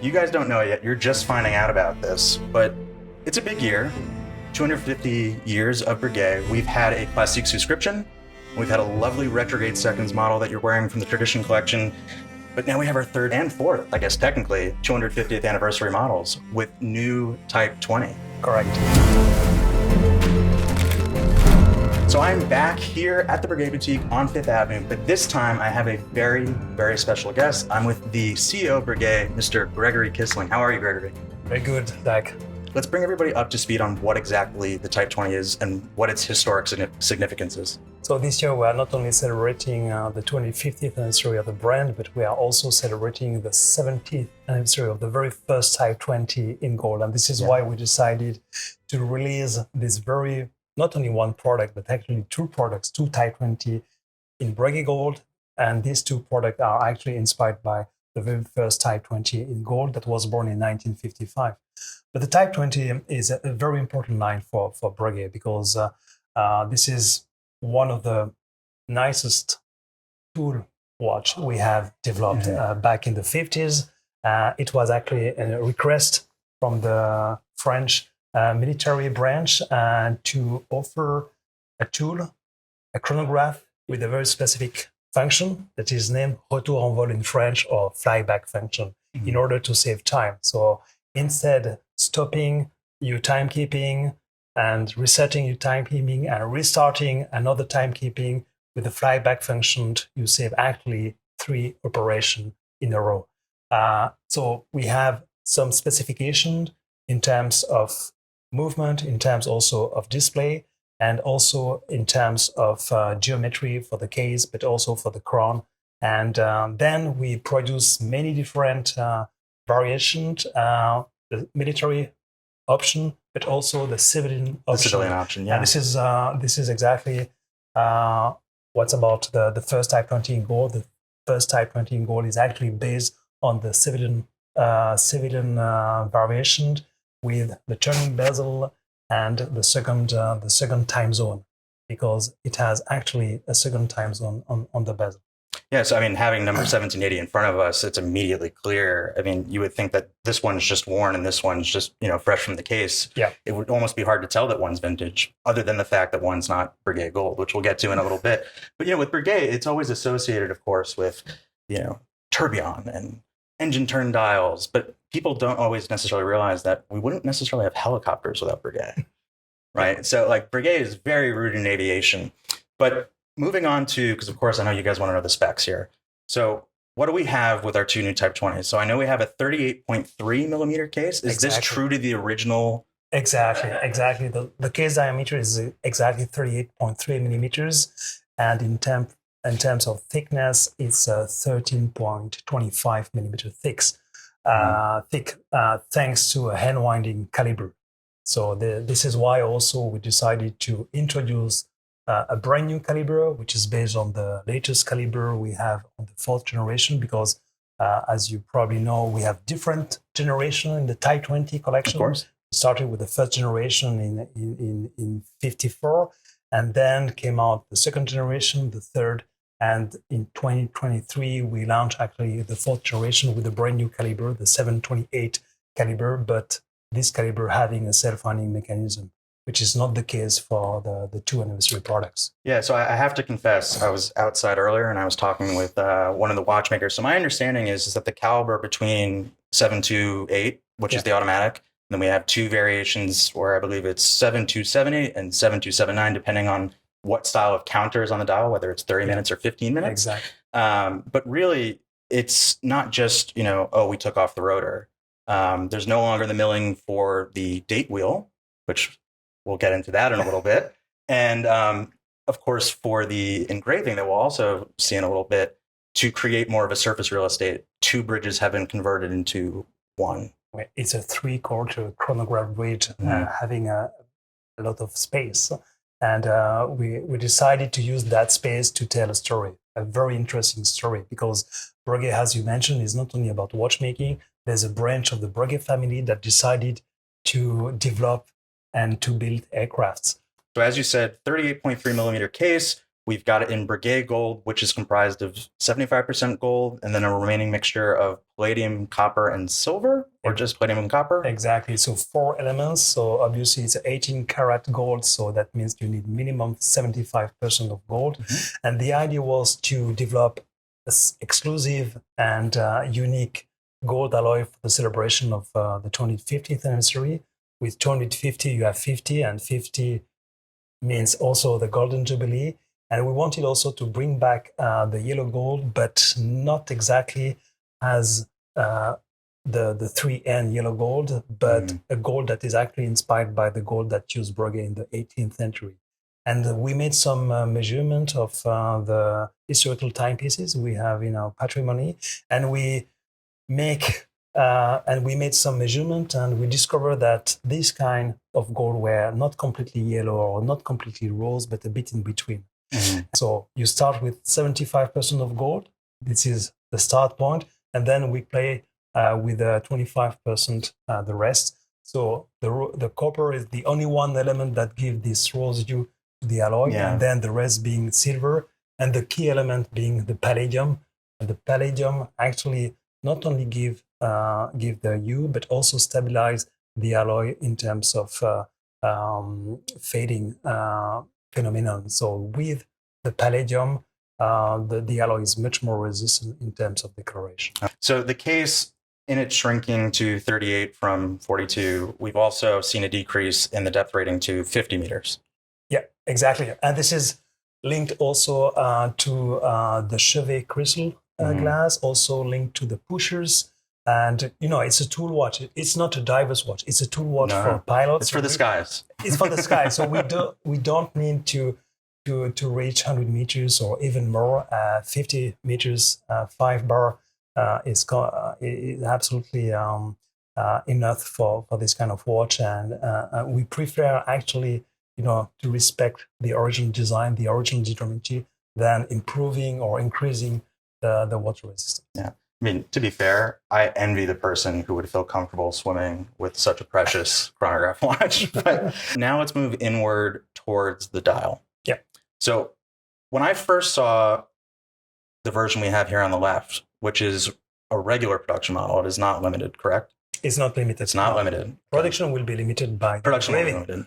You guys don't know it yet. You're just finding out about this, but it's a big year. 250 years of Breguet. We've had a Classique Souscription. We've had a lovely retrograde seconds model that you're wearing from the Tradition collection. But now we have our third and fourth, I guess technically, 250th anniversary models with new Type 20. Correct. So I'm back here at the Breguet Boutique on Fifth Avenue, but this time I have a very, very special guest. I'm with the CEO of Breguet, Mr. Gregory Kissling. How are you, Gregory? Very good, Zach. Let's bring everybody up to speed on what exactly the Type 20 is and what its historic significance is. So this year we are not only celebrating the 250th anniversary of the brand, but we are also celebrating the 70th anniversary of the very first Type 20 in gold. And this is why we decided to release this very, not only one product, but actually two products, two Type 20 in Breguet Gold. And these two products are actually inspired by the very first Type 20 in gold that was born in 1955. But the Type 20 is a very important line for Breguet because this is one of the nicest tool watch we have developed back in the 50s. It was actually a request from the French military branch to offer a tool, a chronograph with a very specific function that is named retour en vol in French, or flyback function, in order to save time. So instead stopping your timekeeping and resetting your timekeeping and restarting another timekeeping with the flyback function, you save actually 3 operations in a row. So we have some specification in terms of movement, in terms also of display, and also in terms of geometry for the case, but also for the crown. And then we produce many different variations, the military option, but also the civilian option. The civilian option, yeah. And this is exactly what's about the first Type 20 in gold. The first Type 20 in gold is actually based on the civilian variation with the turning bezel and the second time zone, because it has actually a second time zone on the bezel. Yeah, so I mean, having number 1780 in front of us, it's immediately clear. I mean, you would think that this one's just worn and this one's just, fresh from the case. Yeah. It would almost be hard to tell that one's vintage, other than the fact that one's not Breguet Gold, which we'll get to in a little bit. But, with Breguet, it's always associated, of course, with, tourbillon and engine turn dials. But people don't always necessarily realize that we wouldn't necessarily have helicopters without Breguet, right? So, Breguet is very rooted in aviation. But moving on to, because of course I know you guys want to know the specs here. So what do we have with our two new Type 20s? So I know we have a 38.3 millimeter case. Is this true to the original? Exactly. The case diameter is exactly 38.3 millimeters. And in terms of thickness, it's 13.25 millimeter thick, thanks to a hand winding caliber. So this is why also we decided to introduce a brand new caliber, which is based on the latest caliber we have on the 4th generation, because as you probably know, we have different generation in the Type 20 collection. Of course. We started with the first generation in 54, and then came out the second generation, the third, and in 2023 we launched actually the 4th generation with a brand new caliber, the 728 caliber, but this caliber having a self-winding mechanism, which is not the case for the 2 anniversary products. Yeah, so I have to confess, I was outside earlier and I was talking with one of the watchmakers. So my understanding is that the caliber between 728, which is the automatic, and then we have 2 variations where I believe it's 7278 and 7279, depending on what style of counter is on the dial, whether it's 30 minutes or 15 minutes. Exactly. But really, it's not just, we took off the rotor. There's no longer the milling for the date wheel, which we'll get into that in a little bit. And of course, for the engraving that we'll also see in a little bit, to create more of a surface real estate, 2 bridges have been converted into 1. It's a 3/4 chronograph bridge, having a lot of space. And we decided to use that space to tell a story, a very interesting story, because Breguet, as you mentioned, is not only about watchmaking. There's a branch of the Breguet family that decided to develop and to build aircrafts. So as you said, 38.3 millimeter case, We've got it in Breguet Gold, which is comprised of 75% gold and then a remaining mixture of palladium, copper, and silver, or just palladium and copper? Exactly. So 4 elements. So obviously it's 18 karat gold. So that means you need minimum 75% of gold. Mm-hmm. And the idea was to develop this exclusive and unique gold alloy for the celebration of the 250th anniversary. With 250, you have 50, and 50 means also the Golden Jubilee. And we wanted also to bring back the yellow gold, but not exactly as the 3N yellow gold, but a gold that is actually inspired by the gold that used Breguet in the 18th century. And we made some measurement of the historical timepieces we have in our patrimony, and we made some measurement, and we discovered that this kind of gold were not completely yellow or not completely rose, but a bit in between. Mm-hmm. So you start with 75% of gold. This is the start point. And then we play with 25% the rest. So the copper is the only one element that gives this rose hue to the alloy. Yeah. And then the rest being silver. And the key element being the palladium. And the palladium actually not only give the hue, but also stabilize the alloy in terms of fading phenomenon. So with the palladium, the alloy is much more resistant in terms of decoloration. So the case, in its shrinking to 38 from 42, we've also seen a decrease in the depth rating to 50 meters. Yeah, exactly. And this is linked also to the Chevet crystal glass, also linked to the pushers. And, it's a tool watch. It's not a diver's watch. It's a tool watch for pilots. It's for the skies. It's for the skies. So we don't need to reach 100 meters or even more. 50 meters, 5 bar is absolutely enough for this kind of watch. And we prefer actually, to respect the original design, the original geometry, than improving or increasing the water resistance. Yeah. I mean, to be fair, I envy the person who would feel comfortable swimming with such a precious chronograph watch. But now let's move inward towards the dial. Yeah. So when I first saw the version we have here on the left, which is a regular production model, it is not limited, correct? It's not limited. It's not limited. Production will be limited by production will be limited,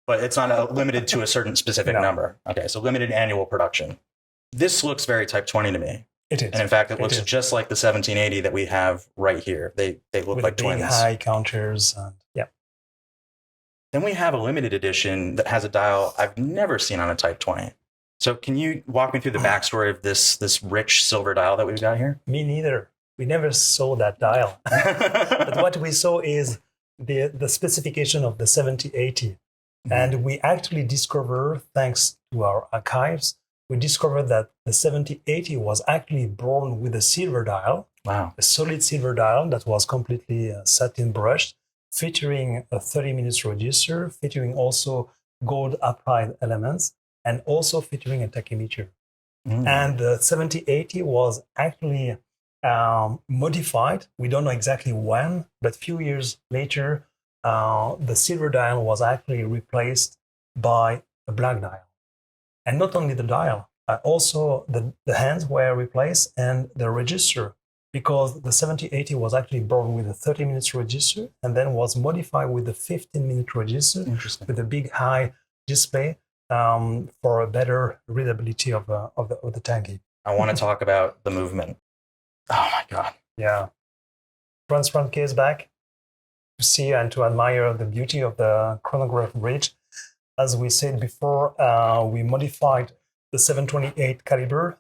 but it's not limited to a certain specific number. Okay, so limited annual production. This looks very Type 20 to me. It is. And in fact, it looks just like the 1780 that we have right here. They look like twins. With high counters. Yeah. Then we have a limited edition that has a dial I've never seen on a Type 20. So can you walk me through the backstory of this rich silver dial that we've got here? Me neither. We never saw that dial. But what we saw is the specification of the 7080. Mm-hmm. And we actually discovered, thanks to our archives, we discovered that the 7080 was actually born with a silver dial. Wow. A solid silver dial that was completely satin brushed, featuring a 30 minutes reducer, featuring also gold applied elements, and also featuring a tachymeter. Mm. And the 7080 was actually modified. We don't know exactly when, but a few years later, the silver dial was actually replaced by a black dial. And not only the dial, also the hands were replaced and the register, because the 7080 was actually born with a 30 minutes register and then was modified with a 15-minute register with a big high display for a better readability of the tanki. I want to talk about the movement. Oh my God. Yeah. Transparent case back to see and to admire the beauty of the chronograph bridge. As we said before, we modified the 728 caliber,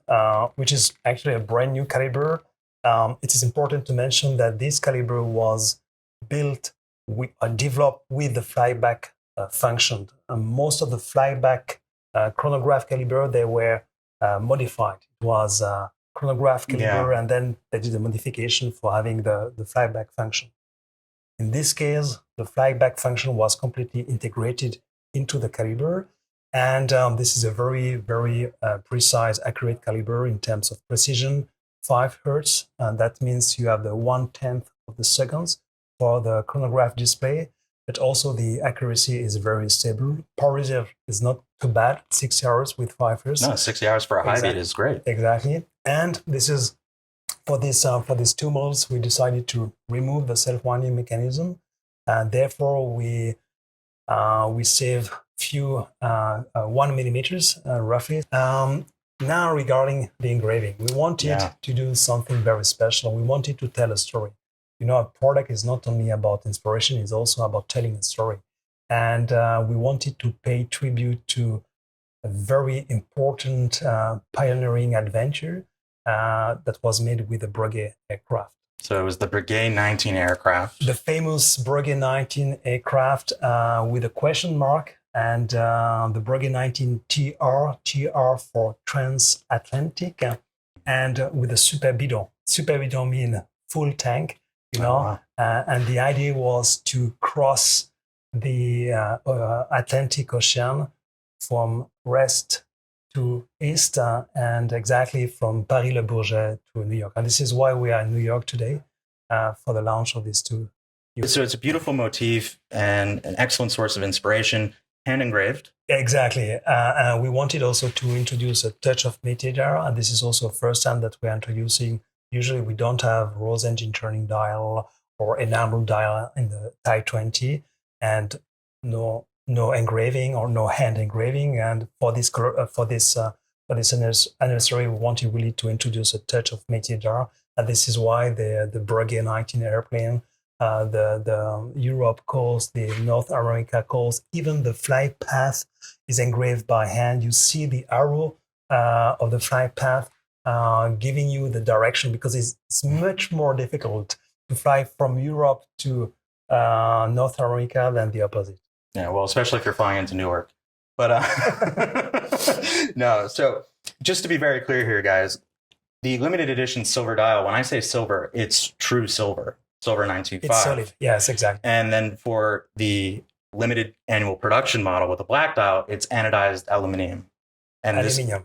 which is actually a brand new caliber. It is important to mention that this caliber was developed with the flyback function. Most of the flyback chronograph caliber, they were modified. It was chronograph caliber, and then they did a modification for having the flyback function. In this case, the flyback function was completely integrated into the caliber, and this is a very, very precise, accurate caliber in terms of precision, 5 Hertz, and that means you have the 1/10 of the seconds for the chronograph display, but also the accuracy is very stable. Power reserve is not too bad, 6 hours with 5 years. No, 60 hours for a high beat is great. Exactly. And this is for these two models, we decided to remove the self-winding mechanism, and therefore we save few 1 millimeters roughly. Now regarding the engraving, we wanted to do something very special. We wanted to tell a story. You know, a product is not only about inspiration; it's also about telling a story. And we wanted to pay tribute to a very important pioneering adventure that was made with the Breguet aircraft. So it was the Breguet 19 aircraft. The famous Breguet 19 aircraft with a question mark, and the Breguet 19 TR for transatlantic, and with a super bidon. Super bidon means full tank, you know. Wow. And the idea was to cross the Atlantic Ocean from west to east, and exactly from Paris-Le Bourget to New York. And this is why we are in New York today for the launch of these two. So it's a beautiful motif and an excellent source of inspiration, hand engraved. Exactly. We wanted also to introduce a touch of métier d'art, and this is also the first time that we're introducing. Usually we don't have rose engine turning dial or enamel dial in the Type 20, and no engraving or no hand engraving. And for this anniversary, we wanted really to introduce a touch of métier d'art, and this is why the Breguet 19 airplane, the Europe coast, the North America coast, even the flight path is engraved by hand. You see the arrow of the flight path giving you the direction, because it's much more difficult to fly from Europe to North America than the opposite. Yeah, well, especially if you're flying into Newark. But no, so just to be very clear here, guys, the limited edition silver dial, when I say silver, it's true silver, silver 925. It's solid, yes, exactly. And then for the limited annual production model with the black dial, it's anodized aluminum. And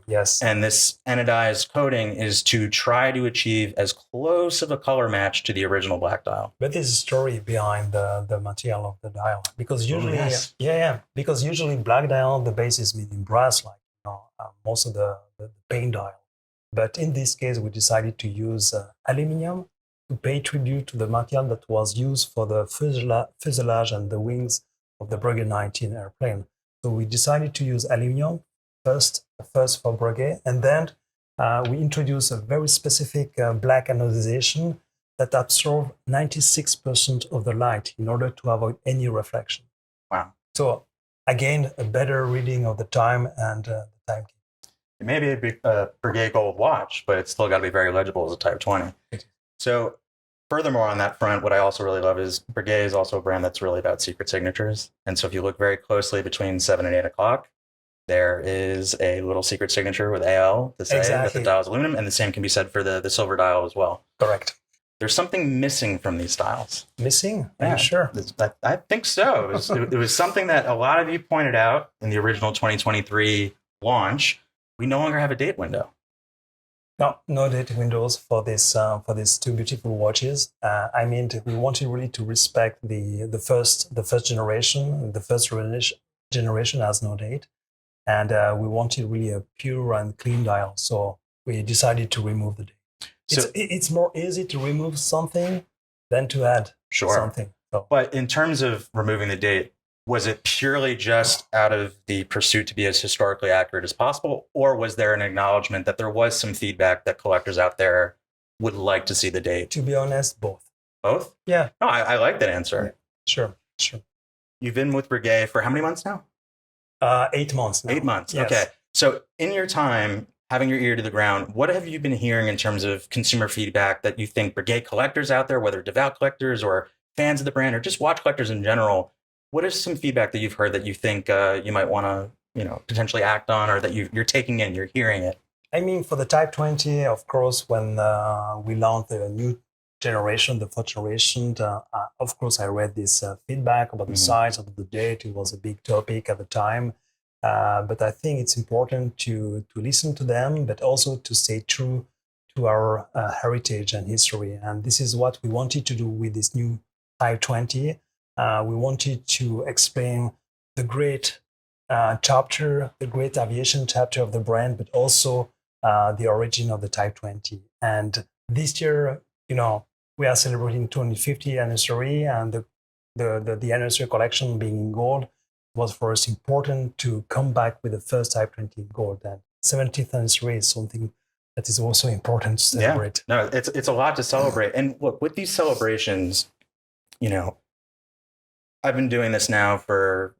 yes. And this anodized coating is to try to achieve as close of a color match to the original black dial. But there's a story behind the material of the dial, because usually, because usually black dial, the base is made in brass, like most of the paint dial. But in this case, we decided to use aluminum to pay tribute to the material that was used for the fuselage and the wings of the Breguet 19 airplane. So we decided to use aluminum first for Breguet, and then we introduced a very specific black anodization that absorbs 96% of the light in order to avoid any reflection. Wow. So again, a better reading of the time and the time key. It may be a Breguet Gold watch, but it's still got to be very legible as a Type 20. So furthermore, on that front, what I also really love is Breguet is also a brand that's really about secret signatures. And so if you look very closely between 7 and 8 o'clock, there is a little secret signature with AL to say that the dial is aluminum, and the same can be said for the silver dial as well. Correct. There's something missing from these dials. Missing? Are you sure? I think so. It was something that a lot of you pointed out in the original 2023 launch. We no longer have a date window. No date windows for these two beautiful watches. I mean, we wanted really to respect the first generation. The first generation has no date. And we wanted really a pure and clean dial, so we decided to remove the date. So it's more easy to remove something than to add something. So. But in terms of removing the date, was it purely just out of the pursuit to be as historically accurate as possible, or was there an acknowledgement that there was some feedback that collectors out there would like to see the date? To be honest, both. Both? Yeah. No, I like that answer. Yeah. Sure. You've been with Breguet for how many months now? 8 months now. 8 months. Yes. Okay. So in your time, having your ear to the ground, what have you been hearing in terms of consumer feedback that you think Breguet collectors out there, whether devout collectors or fans of the brand or just watch collectors in general, what is some feedback that you've heard that you think you might want to, potentially act on, or that you're taking in, you're hearing it? I mean, for the Type 20, of course, when we launched the new generation, the fourth generation, of course, I read this feedback about the size of the date. It was a big topic at the time. But I think it's important to listen to them, but also to stay true to our heritage and history. And this is what we wanted to do with this new Type 20. we wanted to explain the great chapter, the great aviation chapter of the brand, but also the origin of the Type 20. And this year, we are celebrating 250th anniversary, and the anniversary collection being in gold, it was for us important to come back with the first Type 20 in gold. And 70th anniversary is something that is also important to celebrate. Yeah. No, it's a lot to celebrate. And look, with these celebrations, I've been doing this now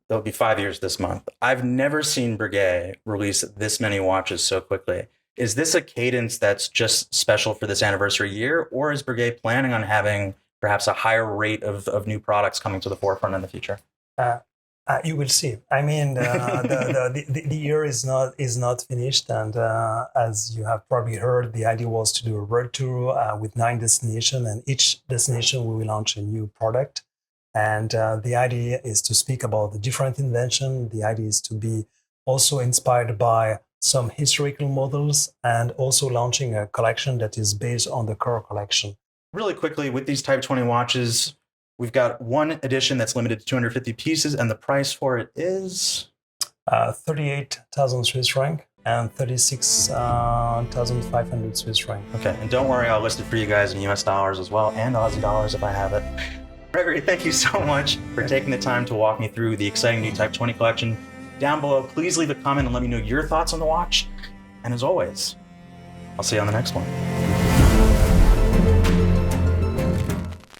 it'll be 5 years this month. I've never seen Breguet release this many watches so quickly. Is this a cadence that's just special for this anniversary year, or is Breguet planning on having perhaps a higher rate of new products coming to the forefront in the future? You will see. I mean, the year is not finished, and as you have probably heard, the idea was to do a world tour with 9 destinations, and each destination we will launch a new product. And the idea is to speak about the different inventions. The idea is to be also inspired by some historical models, and also launching a collection that is based on the core collection. Really quickly, with these Type 20 watches, we've got one edition that's limited to 250 pieces, and the price for it is 38,000 Swiss franc and 36,500 Swiss franc. Okay, and don't worry, I'll list it for you guys in US dollars as well, and Aussie dollars if I have it. Gregory, thank you so much for taking the time to walk me through the exciting new Type 20 collection. Down below, please leave a comment and let me know your thoughts on the watch. And as always, I'll see you on the next one.